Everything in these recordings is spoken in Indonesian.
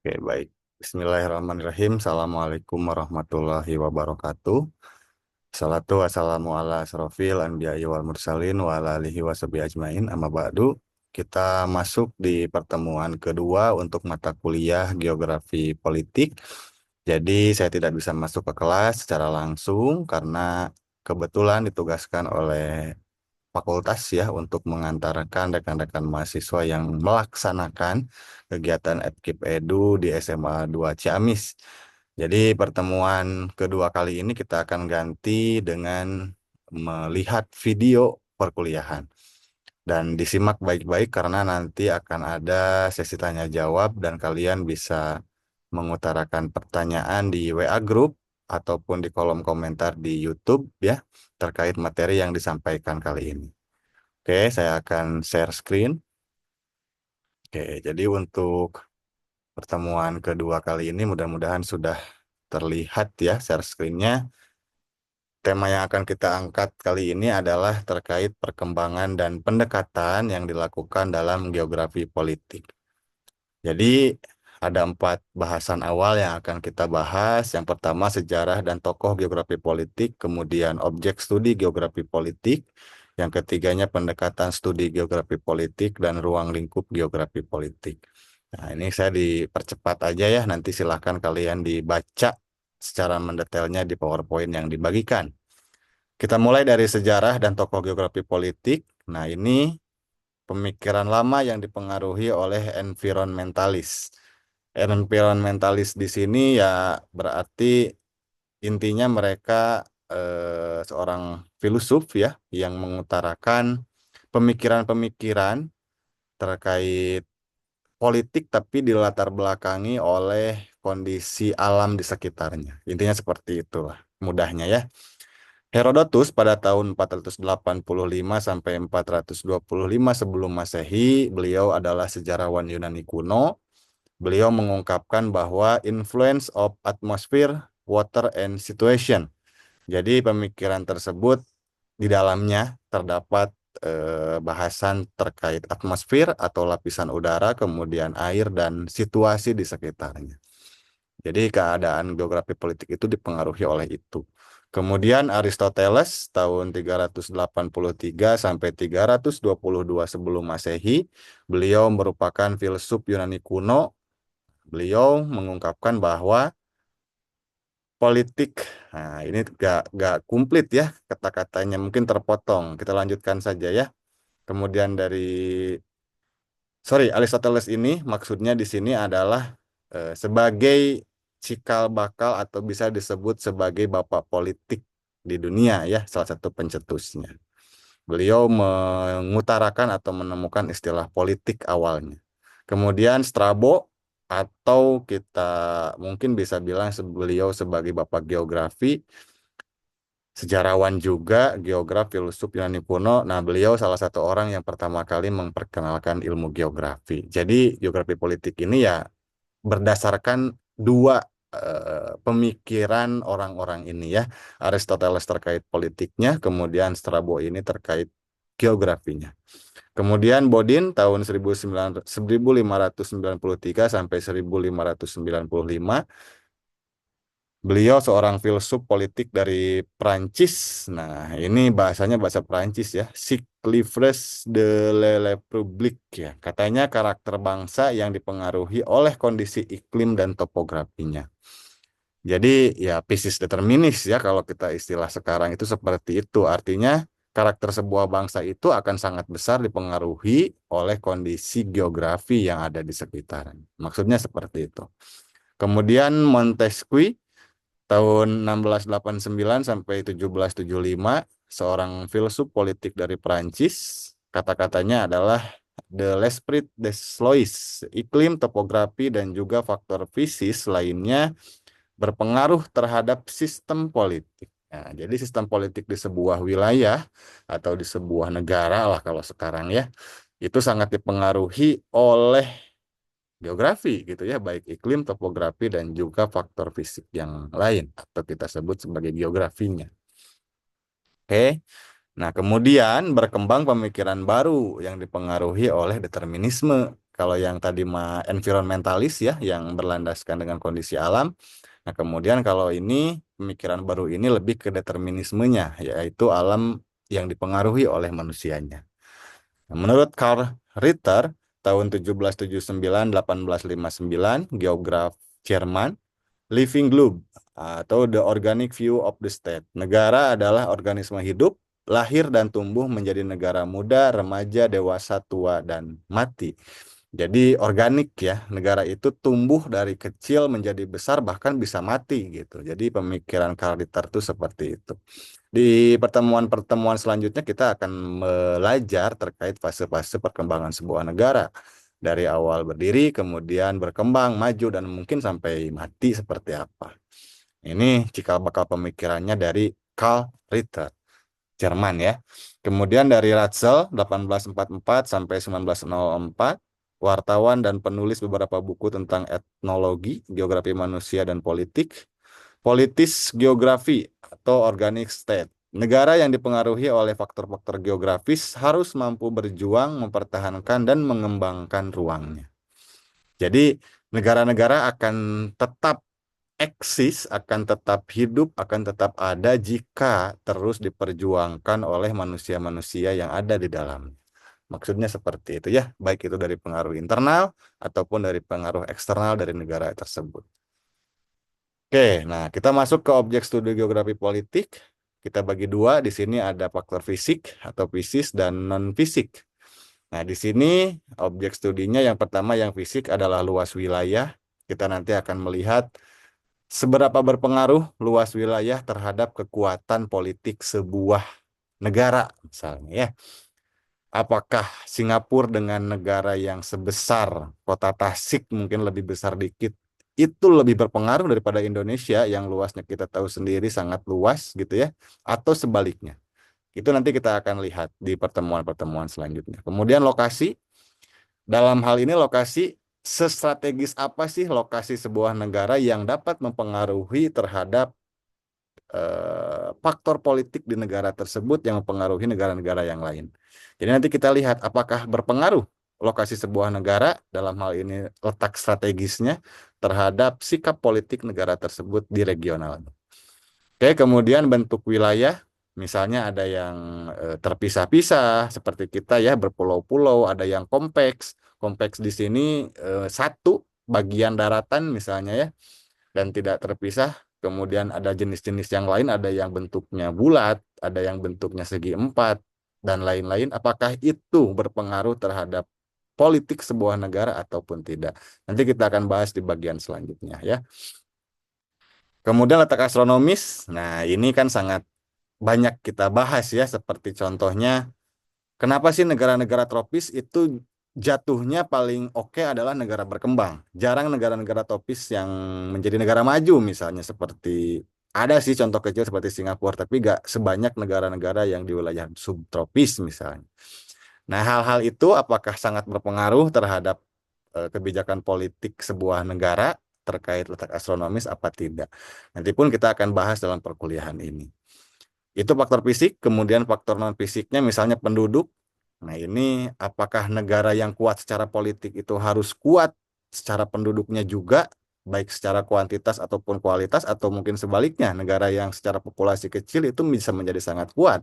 Oke, baik. Bismillahirrahmanirrahim. Assalamualaikum warahmatullahi wabarakatuh. Salatu wassalamu ala asrofil anbiya'i wal mursalin wa ala alihi washabihi ajmain. Amma ba'du. Kita masuk di pertemuan kedua untuk mata kuliah Geografi Politik. Jadi saya tidak bisa masuk ke kelas secara langsung karena kebetulan ditugaskan oleh fakultas ya untuk mengantarkan rekan-rekan mahasiswa yang melaksanakan kegiatan Epkip Edu di SMA 2 Ciamis. Jadi pertemuan kedua kali ini kita akan ganti dengan melihat video perkuliahan. Dan disimak baik-baik karena nanti akan ada sesi tanya jawab dan kalian bisa mengutarakan pertanyaan di WA Group ataupun di kolom komentar di YouTube ya terkait materi yang disampaikan kali ini. Oke, saya akan share screen. Oke, jadi untuk pertemuan kedua kali ini mudah-mudahan sudah terlihat ya share screen-nya. Tema yang akan kita angkat kali ini adalah terkait perkembangan dan pendekatan yang dilakukan dalam geografi politik. Jadi ada 4 bahasan awal yang akan kita bahas. Yang pertama sejarah dan tokoh geografi politik, kemudian objek studi geografi politik, yang ketiganya pendekatan studi geografi politik dan ruang lingkup geografi politik. Nah, ini saya dipercepat aja ya, nanti silahkan kalian dibaca secara mendetailnya di PowerPoint yang dibagikan. Kita mulai dari sejarah dan tokoh geografi politik. Nah, ini pemikiran lama yang dipengaruhi oleh environmentalis. Environmentalis di sini ya berarti intinya mereka seorang filsuf ya yang mengutarakan pemikiran-pemikiran terkait politik tapi dilatar belakangi oleh kondisi alam di sekitarnya. Intinya seperti itulah mudahnya ya. Herodotus pada tahun 485 sampai 425 sebelum Masehi, beliau adalah sejarawan Yunani kuno. Beliau mengungkapkan bahwa influence of atmosphere, water, and situation. Jadi pemikiran tersebut di dalamnya terdapat bahasan terkait atmosfer atau lapisan udara, kemudian air dan situasi di sekitarnya. Jadi keadaan geografi politik itu dipengaruhi oleh itu. Kemudian Aristoteles tahun 383 sampai 322 sebelum Masehi, beliau merupakan filsuf Yunani kuno. Beliau mengungkapkan bahwa politik, nah ini gak komplit ya kata-katanya, mungkin terpotong. Kita lanjutkan saja ya. Kemudian Aristoteles ini maksudnya di sini adalah sebagai cikal bakal atau bisa disebut sebagai bapak politik di dunia ya, salah satu pencetusnya. Beliau mengutarakan atau menemukan istilah politik awalnya. Kemudian Strabo atau kita mungkin bisa bilang beliau sebagai bapak geografi, sejarawan juga, geograf, filsuf Yunani kuno. Nah, beliau salah satu orang yang pertama kali memperkenalkan ilmu geografi. Jadi, geografi politik ini ya berdasarkan dua pemikiran orang-orang ini ya. Aristoteles terkait politiknya, kemudian Strabo ini terkait geografinya. Kemudian Bodin tahun 1593 sampai 1595. Beliau seorang filsuf politik dari Prancis. Nah, ini bahasanya bahasa Prancis ya. Cyclifres de la République ya. Katanya karakter bangsa yang dipengaruhi oleh kondisi iklim dan topografinya. Jadi ya physis determinis ya kalau kita istilah sekarang itu seperti itu. Artinya karakter sebuah bangsa itu akan sangat besar dipengaruhi oleh kondisi geografi yang ada di sekitarnya. Maksudnya seperti itu. Kemudian Montesquieu tahun 1689 sampai 1775, seorang filsuf politik dari Prancis. Kata-katanya adalah de l'esprit des lois, iklim, topografi, dan juga faktor fisis lainnya berpengaruh terhadap sistem politik. Nah, jadi sistem politik di sebuah wilayah atau di sebuah negara lah kalau sekarang ya, itu sangat dipengaruhi oleh geografi gitu ya, baik iklim, topografi, dan juga faktor fisik yang lain atau kita sebut sebagai geografinya. Oke. Nah, kemudian berkembang pemikiran baru yang dipengaruhi oleh determinisme. Kalau yang tadi mah environmentalis ya, yang berlandaskan dengan kondisi alam. Nah, kemudian kalau ini pemikiran baru ini lebih ke determinismenya, yaitu alam yang dipengaruhi oleh manusianya. Nah, menurut Karl Ritter, tahun 1779-1859, geograf Jerman, Living Globe atau The Organic View of the State. Negara adalah organisme hidup, lahir dan tumbuh menjadi negara muda, remaja, dewasa, tua, dan mati. Jadi organik ya, negara itu tumbuh dari kecil menjadi besar bahkan bisa mati gitu. Jadi pemikiran Karl Ritter itu seperti itu. Di pertemuan-pertemuan selanjutnya kita akan belajar terkait fase-fase perkembangan sebuah negara. Dari awal berdiri, kemudian berkembang, maju, dan mungkin sampai mati seperti apa. Ini cikal bakal pemikirannya dari Karl Ritter, Jerman ya. Kemudian dari Ratzel 1844 sampai 1904, wartawan dan penulis beberapa buku tentang etnologi, geografi manusia dan politik, politis geografi atau organic state. Negara yang dipengaruhi oleh faktor-faktor geografis harus mampu berjuang, mempertahankan, dan mengembangkan ruangnya. Jadi, negara-negara akan tetap eksis, akan tetap hidup, akan tetap ada jika terus diperjuangkan oleh manusia-manusia yang ada di dalamnya. Maksudnya seperti itu ya, baik itu dari pengaruh internal ataupun dari pengaruh eksternal dari negara tersebut. Oke, nah kita masuk ke objek studi geografi politik. Kita bagi dua, di sini ada faktor fisik atau fisis dan non-fisik. Nah, di sini objek studinya yang pertama yang fisik adalah luas wilayah. Kita nanti akan melihat seberapa berpengaruh luas wilayah terhadap kekuatan politik sebuah negara, misalnya ya. Apakah Singapura dengan negara yang sebesar kota Tasik mungkin lebih besar dikit itu lebih berpengaruh daripada Indonesia yang luasnya kita tahu sendiri sangat luas gitu ya, atau sebaliknya. Itu nanti kita akan lihat di pertemuan-pertemuan selanjutnya. Kemudian lokasi, dalam hal ini lokasi sestrategis apa sih lokasi sebuah negara yang dapat mempengaruhi terhadap faktor politik di negara tersebut yang mempengaruhi negara-negara yang lain. Jadi nanti kita lihat apakah berpengaruh lokasi sebuah negara, dalam hal ini letak strategisnya, terhadap sikap politik negara tersebut di regional. Oke, kemudian bentuk wilayah, misalnya ada yang terpisah-pisah seperti kita ya, berpulau-pulau, ada yang kompleks. Kompleks di sini satu bagian daratan misalnya ya, dan tidak terpisah. Kemudian ada jenis-jenis yang lain, ada yang bentuknya bulat, ada yang bentuknya segi empat, dan lain-lain. Apakah itu berpengaruh terhadap politik sebuah negara ataupun tidak? Nanti kita akan bahas di bagian selanjutnya ya. Kemudian letak astronomis, nah ini kan sangat banyak kita bahas ya, seperti contohnya kenapa sih negara-negara tropis itu jatuhnya paling oke adalah negara berkembang. Jarang negara-negara tropis yang menjadi negara maju misalnya seperti ada sih contoh kecil seperti Singapura, tapi nggak sebanyak negara-negara yang di wilayah subtropis misalnya. Nah, hal-hal itu apakah sangat berpengaruh terhadap kebijakan politik sebuah negara terkait letak astronomis apa tidak? Nanti pun kita akan bahas dalam perkuliahan ini. Itu faktor fisik, kemudian faktor non-fisiknya misalnya penduduk. Nah, ini apakah negara yang kuat secara politik itu harus kuat secara penduduknya juga, baik secara kuantitas ataupun kualitas, atau mungkin sebaliknya, negara yang secara populasi kecil itu bisa menjadi sangat kuat,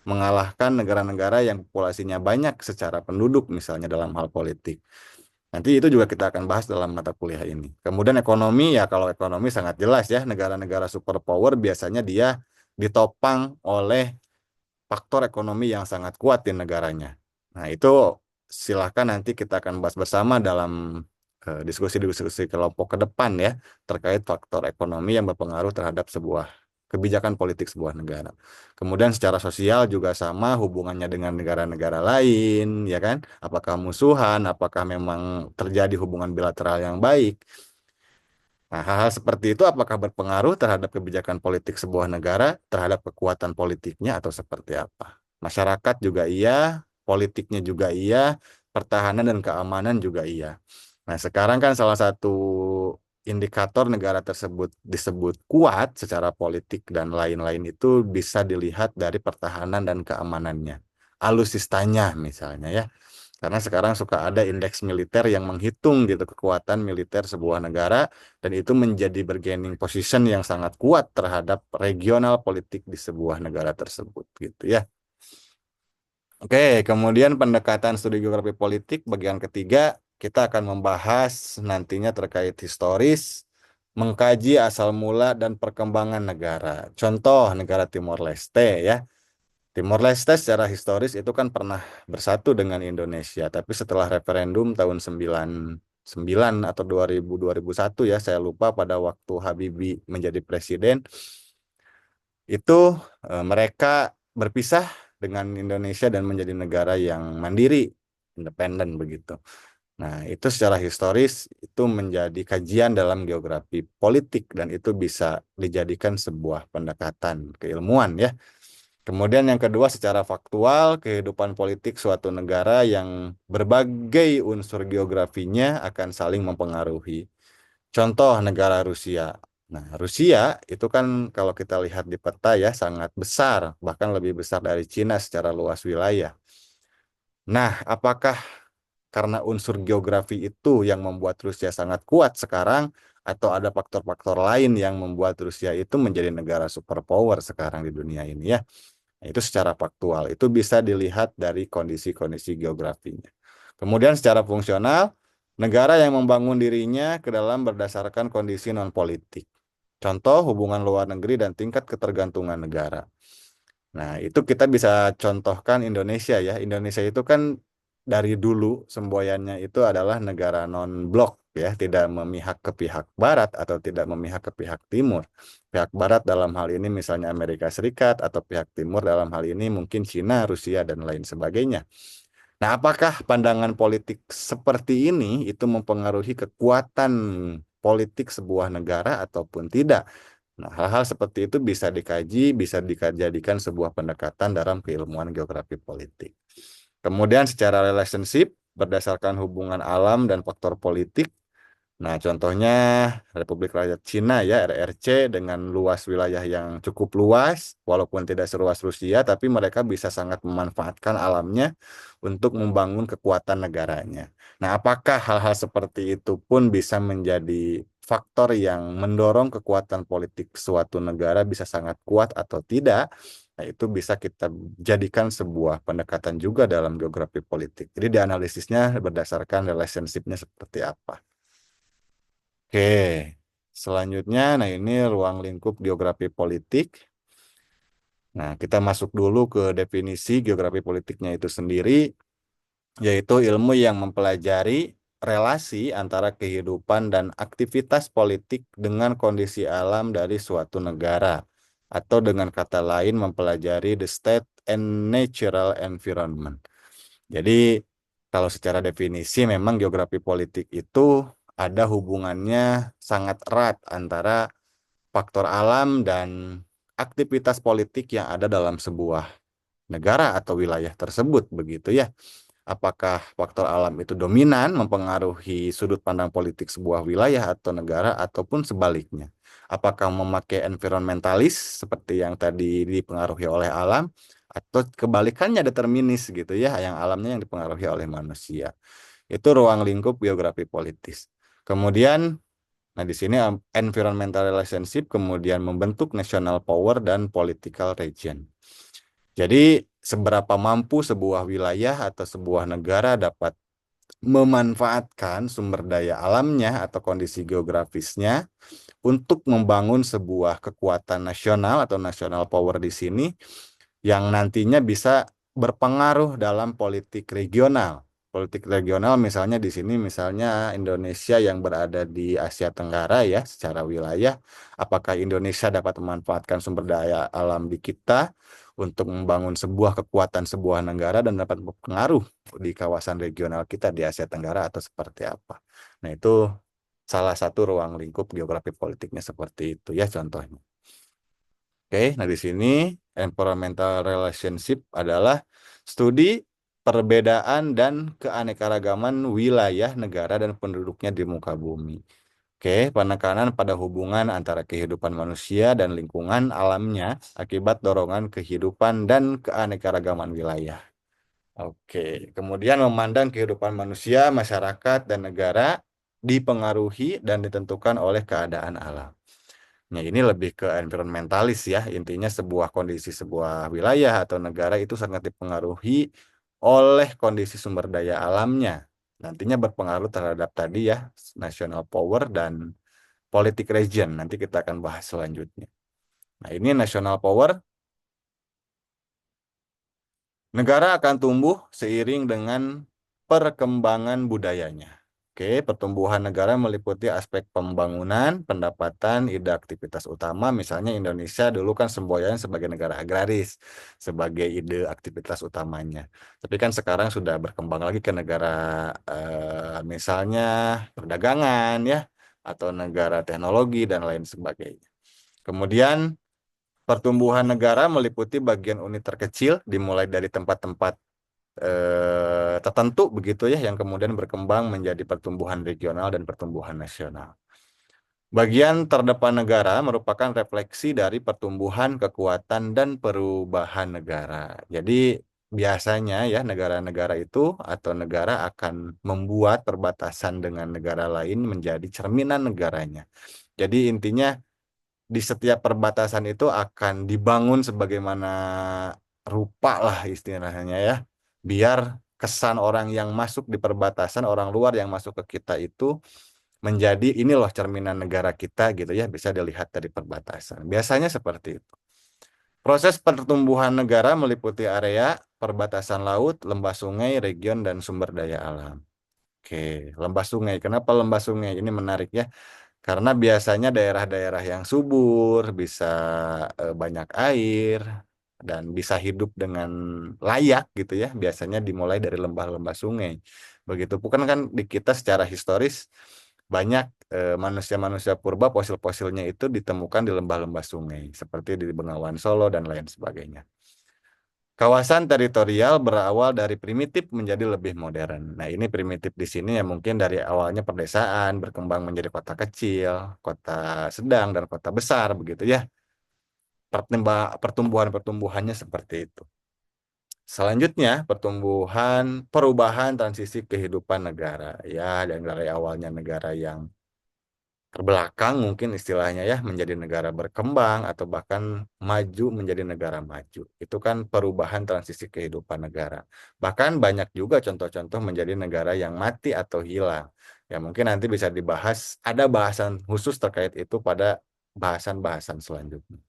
mengalahkan negara-negara yang populasinya banyak secara penduduk, misalnya dalam hal politik. Nanti itu juga kita akan bahas dalam mata kuliah ini. Kemudian ekonomi, ya kalau ekonomi sangat jelas ya, negara-negara superpower biasanya dia ditopang oleh faktor ekonomi yang sangat kuat di negaranya. Nah, itu silahkan nanti kita akan bahas bersama dalam diskusi-diskusi kelompok ke depan ya, terkait faktor ekonomi yang berpengaruh terhadap sebuah kebijakan politik sebuah negara. Kemudian secara sosial juga sama hubungannya dengan negara-negara lain, ya kan? Apakah musuhan, apakah memang terjadi hubungan bilateral yang baik. Nah, hal-hal seperti itu apakah berpengaruh terhadap kebijakan politik sebuah negara, terhadap kekuatan politiknya atau seperti apa? Masyarakat juga iya, politiknya juga iya, pertahanan dan keamanan juga iya. Nah, sekarang kan salah satu indikator negara tersebut disebut kuat secara politik dan lain-lain itu bisa dilihat dari pertahanan dan keamanannya. Alusistanya misalnya ya. Karena sekarang suka ada indeks militer yang menghitung gitu kekuatan militer sebuah negara dan itu menjadi bargaining position yang sangat kuat terhadap regional politik di sebuah negara tersebut gitu ya. Oke, kemudian pendekatan studi geografi politik bagian ketiga kita akan membahas nantinya terkait historis, mengkaji asal mula dan perkembangan negara. Contoh negara Timor Leste ya. Timor Leste secara historis itu kan pernah bersatu dengan Indonesia, tapi setelah referendum tahun 99 atau 2001 ya, saya lupa pada waktu Habibie menjadi presiden, itu mereka berpisah dengan Indonesia dan menjadi negara yang mandiri, independen begitu. Nah, itu secara historis itu menjadi kajian dalam geografi politik dan itu bisa dijadikan sebuah pendekatan keilmuan ya. Kemudian yang kedua secara faktual, kehidupan politik suatu negara yang berbagai unsur geografinya akan saling mempengaruhi. Contoh negara Rusia. Nah, Rusia itu kan kalau kita lihat di peta ya sangat besar, bahkan lebih besar dari Cina secara luas wilayah. Nah, apakah karena unsur geografi itu yang membuat Rusia sangat kuat sekarang, atau ada faktor-faktor lain yang membuat Rusia itu menjadi negara superpower sekarang di dunia ini ya? Nah, itu secara faktual, itu bisa dilihat dari kondisi-kondisi geografinya. Kemudian secara fungsional, negara yang membangun dirinya ke dalam berdasarkan kondisi non-politik. Contoh hubungan luar negeri dan tingkat ketergantungan negara. Nah, itu kita bisa contohkan Indonesia ya. Indonesia itu kan dari dulu semboyannya itu adalah negara non-blok ya, tidak memihak ke pihak barat atau tidak memihak ke pihak timur. Pihak barat dalam hal ini misalnya Amerika Serikat atau pihak timur dalam hal ini mungkin Cina, Rusia dan lain sebagainya. Nah, apakah pandangan politik seperti ini itu mempengaruhi kekuatan politik sebuah negara ataupun tidak? Nah, hal-hal seperti itu bisa dikaji, bisa dijadikan sebuah pendekatan dalam keilmuan geografi politik. Kemudian secara relationship, berdasarkan hubungan alam dan faktor politik, nah, contohnya Republik Rakyat Cina ya, RRC dengan luas wilayah yang cukup luas, walaupun tidak seluas Rusia, tapi mereka bisa sangat memanfaatkan alamnya untuk membangun kekuatan negaranya. Nah, apakah hal-hal seperti itu pun bisa menjadi faktor yang mendorong kekuatan politik suatu negara bisa sangat kuat atau tidak? Nah, itu bisa kita jadikan sebuah pendekatan juga dalam geografi politik. Jadi dianalisisnya berdasarkan relationship-nya seperti apa. Oke, selanjutnya, nah ini ruang lingkup geografi politik. Nah, kita masuk dulu ke definisi geografi politiknya itu sendiri, yaitu ilmu yang mempelajari relasi antara kehidupan dan aktivitas politik dengan kondisi alam dari suatu negara, atau dengan kata lain mempelajari the state and natural environment. Jadi, kalau secara definisi memang geografi politik itu ada hubungannya sangat erat antara faktor alam dan aktivitas politik yang ada dalam sebuah negara atau wilayah tersebut begitu ya. Apakah faktor alam itu dominan mempengaruhi sudut pandang politik sebuah wilayah atau negara ataupun sebaliknya? Apakah memakai environmentalis seperti yang tadi dipengaruhi oleh alam atau kebalikannya determinis gitu ya, yang alamnya yang dipengaruhi oleh manusia? Itu ruang lingkup geografi politis. Kemudian, nah di sini environmental relationship kemudian membentuk national power dan political region. Jadi, seberapa mampu sebuah wilayah atau sebuah negara dapat memanfaatkan sumber daya alamnya atau kondisi geografisnya untuk membangun sebuah kekuatan nasional atau national power di sini yang nantinya bisa berpengaruh dalam politik regional. Politik regional misalnya di sini misalnya Indonesia yang berada di Asia Tenggara ya secara wilayah, apakah Indonesia dapat memanfaatkan sumber daya alam di kita untuk membangun sebuah kekuatan sebuah negara dan dapat berpengaruh di kawasan regional kita di Asia Tenggara atau seperti apa. Nah, itu salah satu ruang lingkup geografi politiknya seperti itu ya contohnya. Oke, nah di sini environmental relationship adalah studi perbedaan dan keanekaragaman wilayah negara dan penduduknya di muka bumi. Oke, penekanan pada hubungan antara kehidupan manusia dan lingkungan alamnya akibat dorongan kehidupan dan keanekaragaman wilayah. Oke, kemudian memandang kehidupan manusia, masyarakat, dan negara dipengaruhi dan ditentukan oleh keadaan alam. Nah, ini lebih ke environmentalis ya. Intinya sebuah kondisi sebuah wilayah atau negara itu sangat dipengaruhi oleh kondisi sumber daya alamnya. Nantinya berpengaruh terhadap tadi ya, national power dan politik region. Nanti kita akan bahas selanjutnya. Nah, ini national power. Negara akan tumbuh seiring dengan perkembangan budayanya. Oke, pertumbuhan negara meliputi aspek pembangunan, pendapatan, ide aktivitas utama. Misalnya Indonesia dulu kan semboyan sebagai negara agraris, sebagai ide aktivitas utamanya. Tapi kan sekarang sudah berkembang lagi ke negara misalnya perdagangan ya, atau negara teknologi dan lain sebagainya. Kemudian pertumbuhan negara meliputi bagian unit terkecil dimulai dari tempat-tempat tertentu begitu ya yang kemudian berkembang menjadi pertumbuhan regional dan pertumbuhan nasional. Bagian terdepan negara merupakan refleksi dari pertumbuhan, kekuatan, dan perubahan negara. Jadi biasanya ya negara-negara itu atau negara akan membuat perbatasan dengan negara lain menjadi cerminan negaranya. Jadi intinya di setiap perbatasan itu akan dibangun sebagaimana rupa lah istilahnya ya. Biar kesan orang yang masuk di perbatasan, orang luar yang masuk ke kita itu menjadi ini loh cerminan negara kita gitu ya, bisa dilihat dari perbatasan. Biasanya seperti itu. Proses pertumbuhan negara meliputi area, perbatasan laut, lembah sungai, region, dan sumber daya alam. Oke, lembah sungai. Kenapa lembah sungai? Ini menarik ya. Karena biasanya daerah-daerah yang subur, bisa banyak air, dan bisa hidup dengan layak gitu ya. Biasanya dimulai dari lembah-lembah sungai. Begitu bukan kan di kita secara historis banyak manusia-manusia purba fosil-fosilnya itu ditemukan di lembah-lembah sungai. Seperti di Bengawan Solo dan lain sebagainya. Kawasan teritorial berawal dari primitif menjadi lebih modern. Nah, ini primitif di sini ya mungkin dari awalnya pedesaan berkembang menjadi kota kecil, kota sedang, dan kota besar begitu ya. Pertumbuhan-pertumbuhannya seperti itu. Selanjutnya, perubahan transisi kehidupan negara. Ya, dari awalnya negara yang terbelakang mungkin istilahnya ya menjadi negara berkembang atau bahkan maju menjadi negara maju. Itu kan perubahan transisi kehidupan negara. Bahkan banyak juga contoh-contoh menjadi negara yang mati atau hilang. Ya mungkin nanti bisa dibahas, ada bahasan khusus terkait itu pada bahasan-bahasan selanjutnya.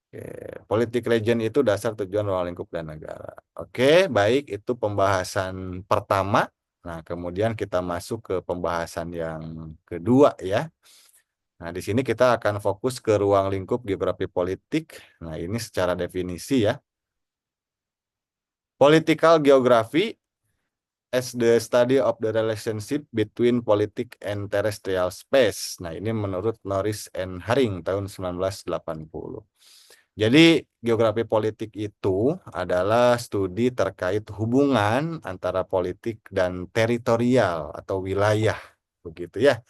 Oke, politik region itu dasar tujuan ruang lingkup dan negara. Oke, baik itu pembahasan pertama. Nah, kemudian kita masuk ke pembahasan yang kedua ya. Nah, di sini kita akan fokus ke ruang lingkup geografi politik. Nah, ini secara definisi ya. Political geography as the study of the relationship between politic and terrestrial space. Nah, ini menurut Norris and Haring tahun 1980. Jadi, geografi politik itu adalah studi terkait hubungan antara politik dan teritorial atau wilayah, begitu ya.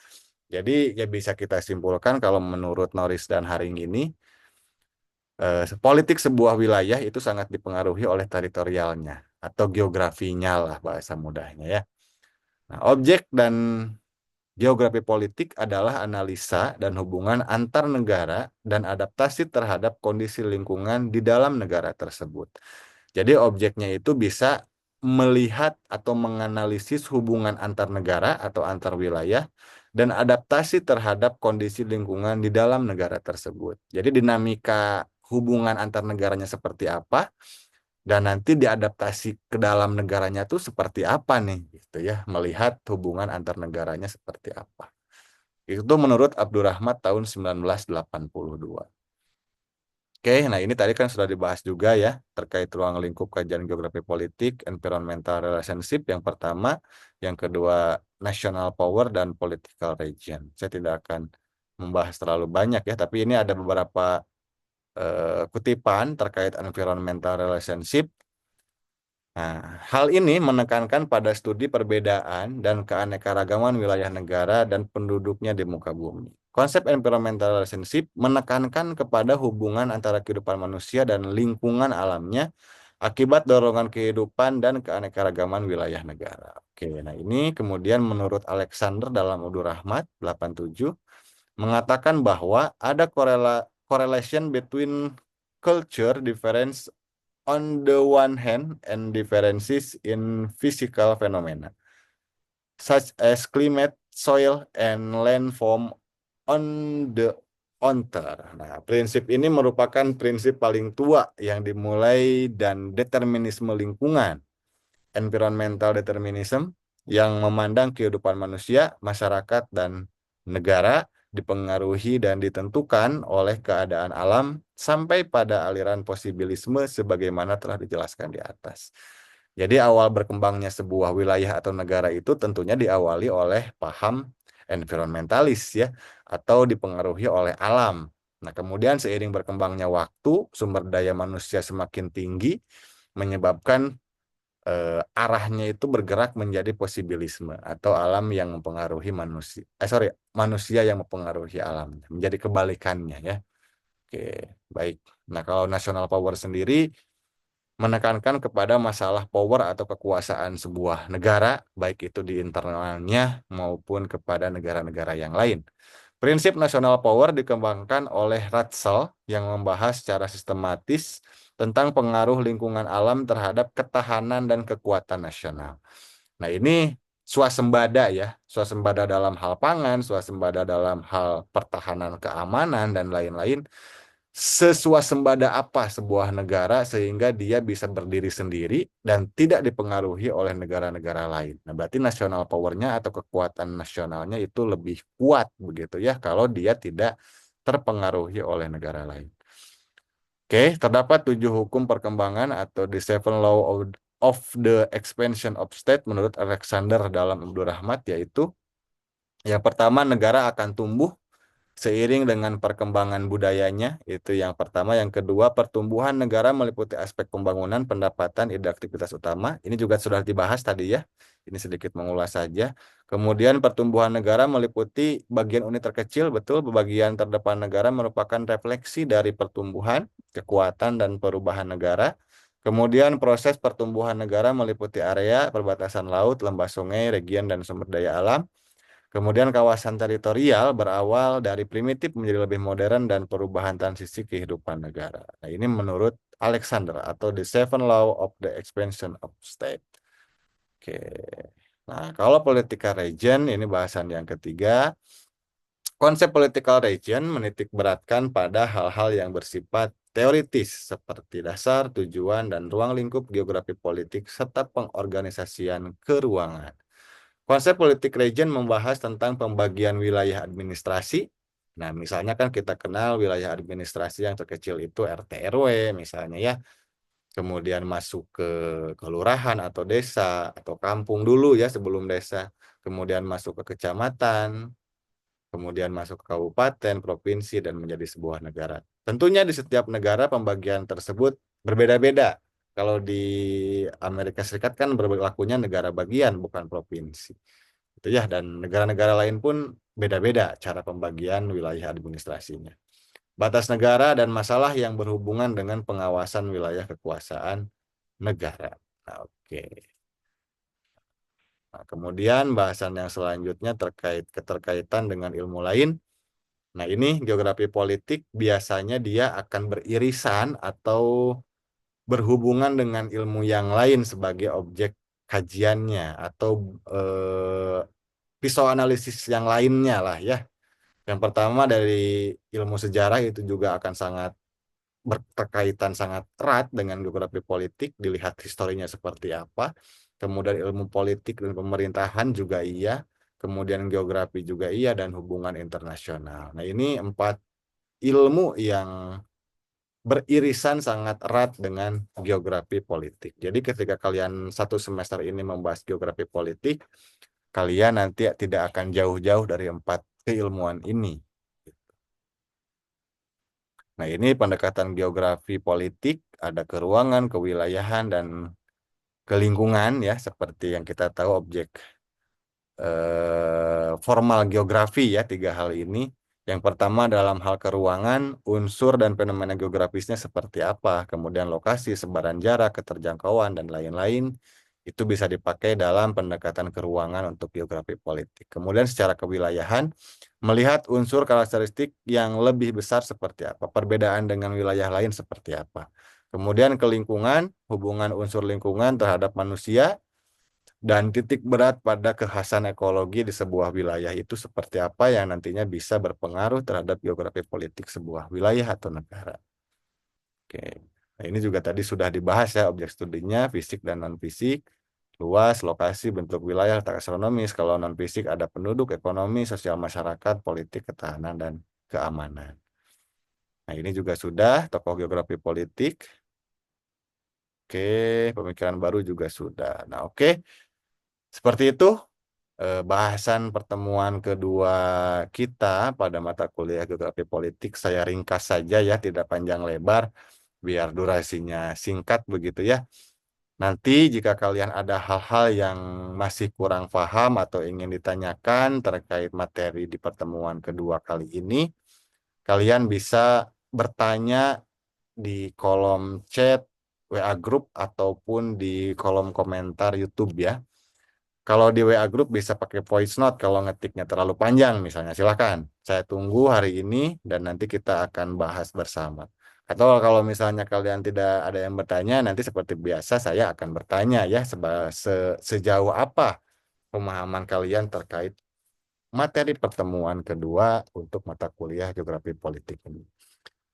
Jadi, ya bisa kita simpulkan kalau menurut Norris dan Haring ini, politik sebuah wilayah itu sangat dipengaruhi oleh teritorialnya atau geografinya lah bahasa mudahnya ya. Nah, objek dan geografi politik adalah analisa dan hubungan antar negara dan adaptasi terhadap kondisi lingkungan di dalam negara tersebut. Jadi objeknya itu bisa melihat atau menganalisis hubungan antar negara atau antar wilayah dan adaptasi terhadap kondisi lingkungan di dalam negara tersebut. Jadi dinamika hubungan antar negaranya seperti apa dan nanti diadaptasi ke dalam negaranya tuh seperti apa nih gitu ya, melihat hubungan antar negaranya seperti apa. Itu menurut Abdurrahman tahun 1982. Oke, nah ini tadi kan sudah dibahas juga ya terkait ruang lingkup kajian geografi politik, environmental relationship yang pertama, yang kedua national power dan political region. Saya tidak akan membahas terlalu banyak ya, tapi ini ada beberapa kutipan terkait environmental relationship. Nah, hal ini menekankan pada studi perbedaan dan keanekaragaman wilayah negara dan penduduknya di muka bumi. Konsep environmental relationship menekankan kepada hubungan antara kehidupan manusia dan lingkungan alamnya akibat dorongan kehidupan dan keanekaragaman wilayah negara. Oke, nah ini kemudian menurut Alexander dalam Udur Rahmat 87 mengatakan bahwa ada correlation between culture difference on the one hand and differences in physical phenomena such as climate, soil, and landform on the other. Nah, prinsip ini merupakan prinsip paling tua yang dimulai dan determinisme lingkungan, environmental determinism, yang memandang kehidupan manusia, masyarakat, dan negara dipengaruhi dan ditentukan oleh keadaan alam sampai pada aliran posibilisme sebagaimana telah dijelaskan di atas. Jadi awal berkembangnya sebuah wilayah atau negara itu tentunya diawali oleh paham environmentalis ya, atau dipengaruhi oleh alam. Nah, kemudian seiring berkembangnya waktu, sumber daya manusia semakin tinggi menyebabkan arahnya itu bergerak menjadi posibilisme atau alam yang mempengaruhi manusia. Manusia yang mempengaruhi alam, menjadi kebalikannya ya. Oke, baik. Nah, kalau national power sendiri menekankan kepada masalah power atau kekuasaan sebuah negara, baik itu di internalnya maupun kepada negara-negara yang lain. Prinsip national power dikembangkan oleh Ratzel yang membahas secara sistematis tentang pengaruh lingkungan alam terhadap ketahanan dan kekuatan nasional. Nah, ini swasembada ya, swasembada dalam hal pangan, swasembada dalam hal pertahanan keamanan dan lain-lain. Seswasembada apa sebuah negara sehingga dia bisa berdiri sendiri dan tidak dipengaruhi oleh negara-negara lain. Nah, berarti national power-nya atau kekuatan nasionalnya itu lebih kuat begitu ya kalau dia tidak terpengaruhi oleh negara lain. Oke, terdapat 7 hukum perkembangan atau the seven law of the expansion of state menurut Alexander dalam Abdul Rahmat, yaitu yang pertama, negara akan tumbuh seiring dengan perkembangan budayanya, itu yang pertama. Yang kedua, pertumbuhan negara meliputi aspek pembangunan, pendapatan, ide aktivitas utama. Ini juga sudah dibahas tadi ya. Ini sedikit mengulas saja. Kemudian pertumbuhan negara meliputi bagian unit terkecil, betul. Bagian terdepan negara merupakan refleksi dari pertumbuhan, kekuatan, dan perubahan negara. Kemudian proses pertumbuhan negara meliputi area, perbatasan laut, lembah sungai, region, dan sumber daya alam. Kemudian kawasan teritorial berawal dari primitif menjadi lebih modern dan perubahan transisi kehidupan negara. Nah, ini menurut Alexander atau The Seven Law of the Expansion of State. Oke. Nah, kalau political region ini bahasan yang ketiga. Konsep political region menitik beratkan pada hal-hal yang bersifat teoritis seperti dasar, tujuan, dan ruang lingkup geografi politik serta pengorganisasian keuangan. Konsep politik region membahas tentang pembagian wilayah administrasi. Nah, misalnya kan kita kenal wilayah administrasi yang terkecil itu RT RW misalnya ya. Kemudian masuk ke kelurahan atau desa atau kampung dulu ya sebelum desa. Kemudian masuk ke kecamatan, kemudian masuk ke kabupaten, provinsi, dan menjadi sebuah negara. Tentunya di setiap negara pembagian tersebut berbeda-beda. Kalau di Amerika Serikat kan berlakunya negara bagian, bukan provinsi. Itu ya, dan negara-negara lain pun beda-beda cara pembagian wilayah administrasinya. Batas negara dan masalah yang berhubungan dengan pengawasan wilayah kekuasaan negara. Nah, oke. Nah, kemudian bahasan yang selanjutnya terkait keterkaitan dengan ilmu lain. Nah, ini geografi politik biasanya dia akan beririsan atau berhubungan dengan ilmu yang lain sebagai objek kajiannya atau pisau analisis yang lainnya lah ya. Yang pertama dari ilmu sejarah itu juga akan sangat berkaitan sangat erat dengan geografi politik, dilihat historinya seperti apa. Kemudian ilmu politik dan pemerintahan juga iya, kemudian geografi juga iya, dan hubungan internasional. Nah, ini 4 ilmu yang beririsan sangat erat dengan geografi politik. Jadi ketika kalian satu semester ini membahas geografi politik, kalian nanti tidak akan jauh-jauh dari 4 keilmuan ini. Nah, ini pendekatan geografi politik, ada keruangan, kewilayahan, dan kelingkungan ya, seperti yang kita tahu objek formal geografi ya, 3 hal ini. Yang pertama dalam hal keruangan, unsur dan fenomena geografisnya seperti apa, kemudian lokasi, sebaran jarak, keterjangkauan, dan lain-lain, itu bisa dipakai dalam pendekatan keruangan untuk geografi politik. Kemudian secara kewilayahan, melihat unsur karakteristik yang lebih besar seperti apa, perbedaan dengan wilayah lain seperti apa. Kemudian ke lingkungan, hubungan unsur lingkungan terhadap manusia, dan titik berat pada kekhasan ekologi di sebuah wilayah itu seperti apa yang nantinya bisa berpengaruh terhadap geografi politik sebuah wilayah atau negara. Oke. Nah, ini juga tadi sudah dibahas ya, objek studinya, fisik dan non-fisik, luas, lokasi, bentuk wilayah, letak astronomis. Kalau non-fisik ada penduduk, ekonomi, sosial masyarakat, politik, ketahanan, dan keamanan. Nah, ini juga sudah tokoh geografi politik. Oke, pemikiran baru juga sudah. Nah, oke. Seperti itu bahasan pertemuan kedua kita pada mata kuliah geografi politik. Saya ringkas saja ya, tidak panjang lebar, biar durasinya singkat begitu ya. Nanti jika kalian ada hal-hal yang masih kurang paham atau ingin ditanyakan terkait materi di pertemuan kedua kali ini, kalian bisa bertanya di kolom chat WA Group ataupun di kolom komentar YouTube ya. Kalau di WA Group bisa pakai voice note kalau ngetiknya terlalu panjang misalnya. Silakan. Saya tunggu hari ini dan nanti kita akan bahas bersama. Atau kalau misalnya kalian tidak ada yang bertanya, nanti seperti biasa saya akan bertanya ya sejauh apa pemahaman kalian terkait materi pertemuan kedua untuk mata kuliah geografi politik ini.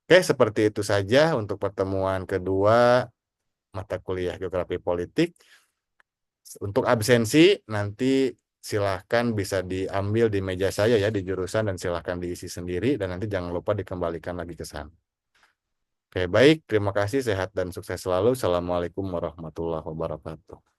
Oke, seperti itu saja untuk pertemuan kedua mata kuliah geografi politik. Untuk absensi nanti silahkan bisa diambil di meja saya ya di jurusan dan silahkan diisi sendiri dan nanti jangan lupa dikembalikan lagi ke sana. Oke, baik. Terima kasih. Sehat dan sukses selalu. Assalamualaikum warahmatullahi wabarakatuh.